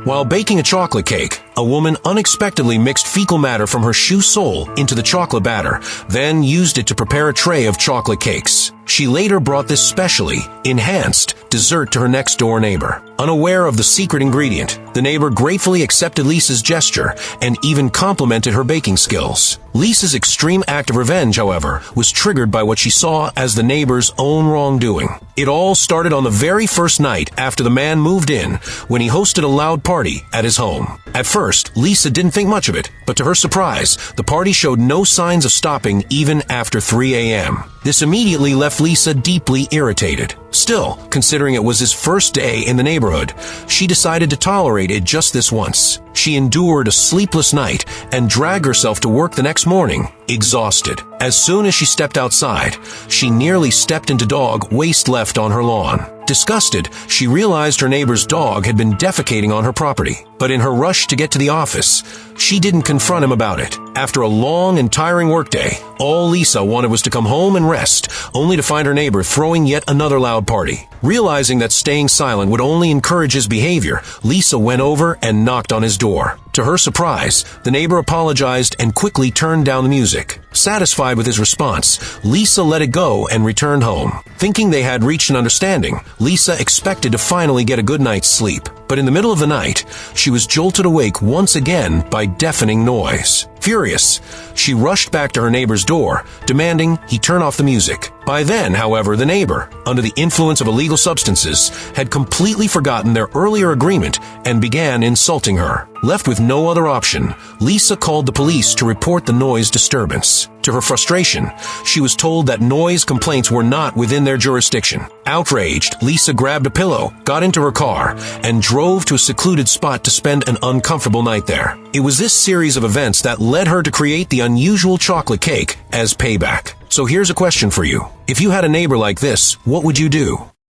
While baking a chocolate cake, a woman unexpectedly mixed fecal matter from her shoe sole into the chocolate batter, then used it to prepare a tray of chocolate cakes. She later brought this specially enhanced dessert to her next-door neighbor. Unaware of the secret ingredient, the neighbor gratefully accepted Lisa's gesture and even complimented her baking skills. Lisa's extreme act of revenge, however, was triggered by what she saw as the neighbor's own wrongdoing. It all started on the very first night after the man moved in, when he hosted a loud party at his home. At first, Lisa didn't think much of it, but to her surprise, the party showed no signs of stopping even after 3 a.m. This immediately left Lisa deeply irritated. Still, considering it was his first day in the neighborhood, she decided to tolerate it just this once. She endured a sleepless night and dragged herself to work the next morning, exhausted. As soon as she stepped outside, she nearly stepped into dog waste left on her lawn. Disgusted, she realized her neighbor's dog had been defecating on her property. But in her rush to get to the office, she didn't confront him about it. After a long and tiring workday, all Lisa wanted was to come home and rest, only to find her neighbor throwing yet another loud party. Realizing that staying silent would only encourage his behavior, Lisa went over and knocked on his door. To her surprise, the neighbor apologized and quickly turned down the music. Satisfied with his response, Lisa let it go and returned home. Thinking they had reached an understanding, Lisa expected to finally get a good night's sleep. But in the middle of the night, she was jolted awake once again by deafening noise. Furious, she rushed back to her neighbor's door, demanding he turn off the music. By then, however, the neighbor, under the influence of illegal substances, had completely forgotten their earlier agreement and began insulting her. Left with no other option, Lisa called the police to report the noise disturbance. To her frustration, she was told that noise complaints were not within their jurisdiction. Outraged, Lisa grabbed a pillow, got into her car, and drove to a secluded spot to spend an uncomfortable night there. It was this series of events that led her to create the unusual chocolate cake as payback. So here's a question for you. If you had a neighbor like this, what would you do?